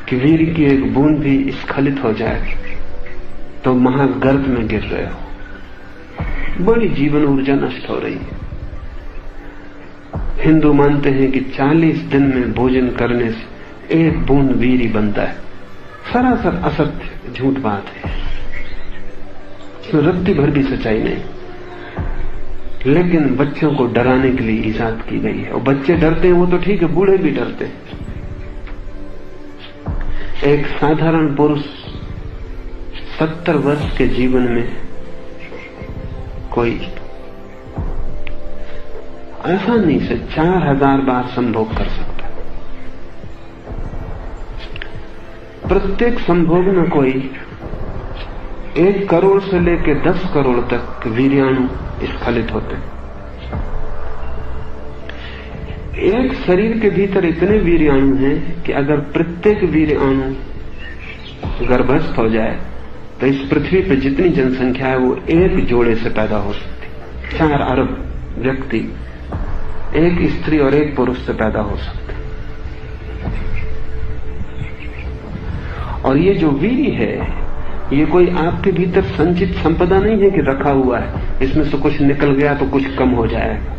कि वीर की एक बूंद भी स्खलित हो जाए तो महागर्त में गिर रहे हो, बड़ी जीवन ऊर्जा नष्ट हो रही है। हिंदू मानते हैं कि 40 दिन में भोजन करने से एक बूंद वीर बनता है। सरासर असत्य, झूठ बात है, इसमें रत्ती भर भी सच्चाई नहीं। लेकिन बच्चों को डराने के लिए ईजाद की गई है, और बच्चे डरते हैं वो तो ठीक है, बूढ़े भी डरते हैं। एक साधारण पुरुष 70 वर्ष के जीवन में कोई आसानी से 4000 बार संभोग कर सकता है। प्रत्येक संभोग में कोई 1 करोड़ से लेकर 10 करोड़ तक वीर्याणु स्खलित होते हैं। एक शरीर के भीतर इतने वीर्याणु हैं कि अगर प्रत्येक वीर्याणु गर्भस्थ हो जाए तो इस पृथ्वी पर जितनी जनसंख्या है वो एक जोड़े से पैदा हो सकती। 4 अरब व्यक्ति एक स्त्री और एक पुरुष से पैदा हो सकते। और ये जो वीर्य है ये कोई आपके भीतर संचित संपदा नहीं है कि रखा हुआ है, इसमें से कुछ निकल गया तो कुछ कम हो जाएगा।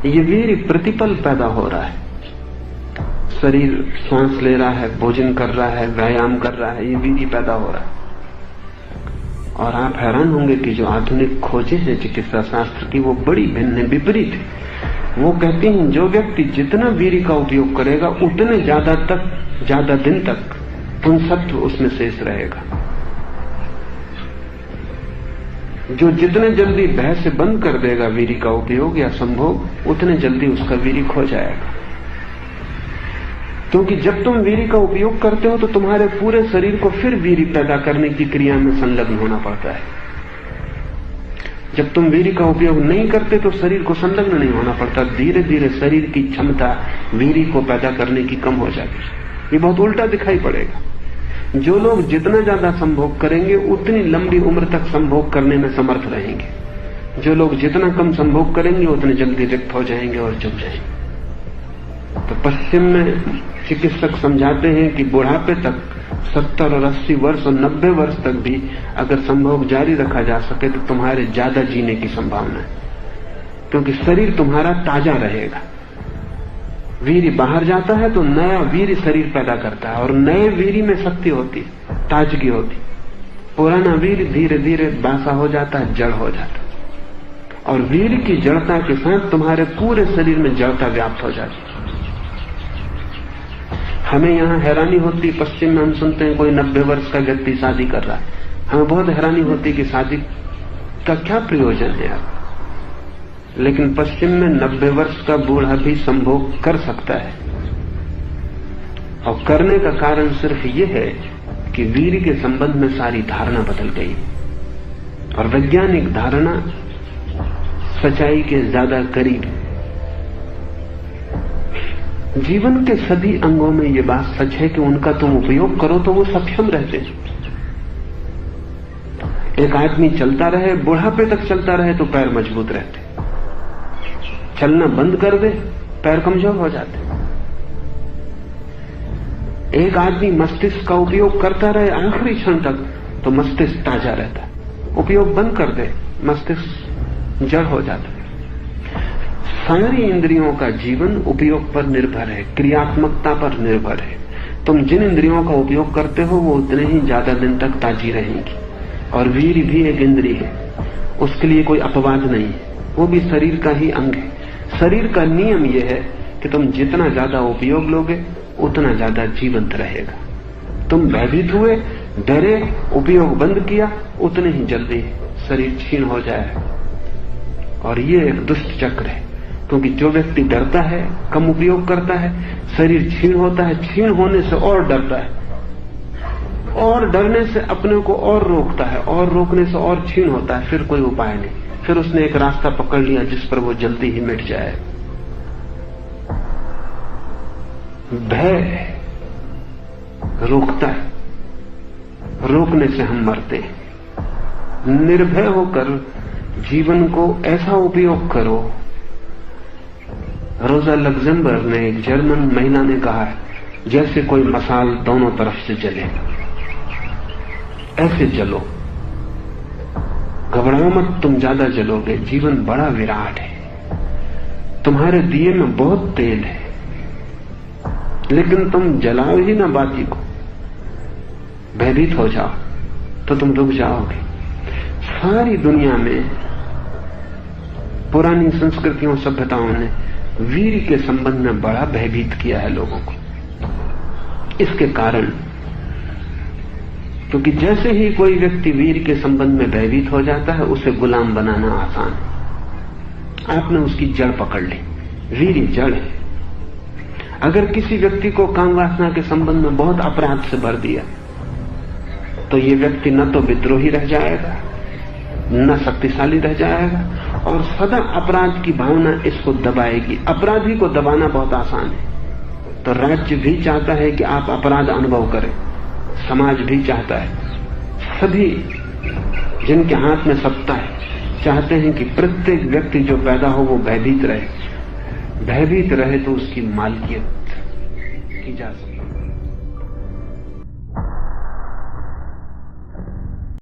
ये वीर्य प्रतिपल पैदा हो रहा है। शरीर सांस ले रहा है, भोजन कर रहा है, व्यायाम कर रहा है, ये वीर्य पैदा हो रहा है। और आप हैरान होंगे कि जो आधुनिक खोजें हैं चिकित्सा शास्त्र की वो बड़ी भिन्न विपरीत है। वो कहती हैं जो व्यक्ति जितना वीर्य का उपयोग करेगा उतने ज्यादा दिन तक पुंसत्व उसमें शेष रहेगा। जो जितने जल्दी भय से बंद कर देगा वीर्य का उपयोग या संभोग, उतने जल्दी उसका वीर्य खो जाएगा। क्योंकि जब तुम वीर्य का उपयोग करते हो तो तुम्हारे पूरे शरीर को फिर वीर्य पैदा करने की क्रिया में संलग्न होना पड़ता है। जब तुम वीर्य का उपयोग नहीं करते तो शरीर को संलग्न नहीं होना पड़ता। धीरे धीरे शरीर की क्षमता वीर्य को पैदा करने की कम हो जाती। ये बहुत उल्टा दिखाई पड़ेगा। जो लोग जितना ज्यादा संभोग करेंगे उतनी लंबी उम्र तक संभोग करने में समर्थ रहेंगे। जो लोग जितना कम संभोग करेंगे उतने जल्दी रिक्त हो जाएंगे और चुप जाएंगे। तो पश्चिम में चिकित्सक समझाते हैं कि बुढ़ापे तक 70 और 80 वर्ष और 90 वर्ष तक भी अगर संभोग जारी रखा जा सके तो तुम्हारे ज्यादा जीने की संभावना है, क्योंकि शरीर तुम्हारा ताजा रहेगा। वीर्य बाहर जाता है तो नया वीर्य शरीर पैदा करता है, और नए वीर्य में शक्ति होती, ताजगी होती। पुराना वीर्य धीरे धीरे बासा हो जाता है, जड़ हो जाता है, और वीर्य की जड़ता के साथ तुम्हारे पूरे शरीर में जड़ता व्याप्त हो जाती है। हमें यहाँ हैरानी होती, पश्चिम में हम सुनते हैं कोई 90 वर्ष का व्यक्ति शादी कर रहा है। हमें बहुत हैरानी होती कि शादी का क्या प्रयोजन है यार। लेकिन पश्चिम में 90 वर्ष का बूढ़ा भी संभोग कर सकता है, और करने का कारण सिर्फ ये है कि वीर्य के संबंध में सारी धारणा बदल गई, और वैज्ञानिक धारणा सच्चाई के ज्यादा करीब। जीवन के सभी अंगों में ये बात सच है कि उनका तुम उपयोग करो तो वो सक्षम रहते हैं। एक आदमी चलता रहे, बुढ़ापे तक चलता रहे तो पैर मजबूत रहते, चलना बंद कर दे पैर कमजोर हो जाते। एक आदमी मस्तिष्क का उपयोग करता रहे आखिरी क्षण तक तो मस्तिष्क ताजा रहता, उपयोग बंद कर दे मस्तिष्क जड़ हो जाता। सारी इंद्रियों का जीवन उपयोग पर निर्भर है, क्रियात्मकता पर निर्भर है। तुम जिन इंद्रियों का उपयोग करते हो वो उतने ही ज्यादा दिन तक ताजी रहेंगी। और वीर्य भी एक इंद्रिय है, उसके लिए कोई अपवाद नहीं है, वो भी शरीर का ही अंग है। शरीर का नियम यह है कि तुम जितना ज्यादा उपयोग लोगे उतना ज्यादा जीवंत रहेगा। तुम भयभीत हुए, डरे, उपयोग बंद किया, उतने ही जल्दी शरीर क्षीण हो जाएगा। और ये एक दुष्ट चक्र है, क्योंकि जो व्यक्ति डरता है, कम उपयोग करता है, शरीर क्षीण होता है, क्षीण होने से और डरता है, और डरने से अपने को और रोकता है, और रोकने से और क्षीण होता है। फिर कोई उपाय नहीं, फिर उसने एक रास्ता पकड़ लिया जिस पर वो जल्दी ही मिट जाए। भय रोकता है, रोकने से हम मरते हैं। निर्भय होकर जीवन को ऐसा उपयोग करो। रोजा लग्जमबर्ग ने, एक जर्मन महिला ने कहा है जैसे कोई मसाल दोनों तरफ से जले। ऐसे जलो, घबराओ मत, तुम ज्यादा जलोगे। जीवन बड़ा विराट है, तुम्हारे दिए में बहुत तेल है, लेकिन तुम जलाओ ही ना बाती को, भयभीत हो जाओ तो तुम रुक जाओगे। सारी दुनिया में पुरानी संस्कृतियों सभ्यताओं ने वीर के संबंध में बड़ा भयभीत किया है लोगों को। इसके कारण, क्योंकि जैसे ही कोई व्यक्ति वीर के संबंध में भयभीत हो जाता है, उसे गुलाम बनाना आसान है। आपने उसकी जड़ पकड़ ली, वीर जड़ है। अगर किसी व्यक्ति को काम वासना के संबंध में बहुत अपराध से भर दिया, तो ये व्यक्ति न तो विद्रोही रह जाएगा, न शक्तिशाली रह जाएगा, और सदा अपराध की भावना इसको दबाएगी। अपराधी को दबाना बहुत आसान है। तो राज्य भी चाहता है कि आप अपराध अनुभव करें, समाज भी चाहता है, सभी जिनके हाथ में सत्ता है चाहते हैं कि प्रत्येक व्यक्ति जो पैदा हो वो भयभीत रहे। भयभीत रहे तो उसकी मालकियत की जा सकती है।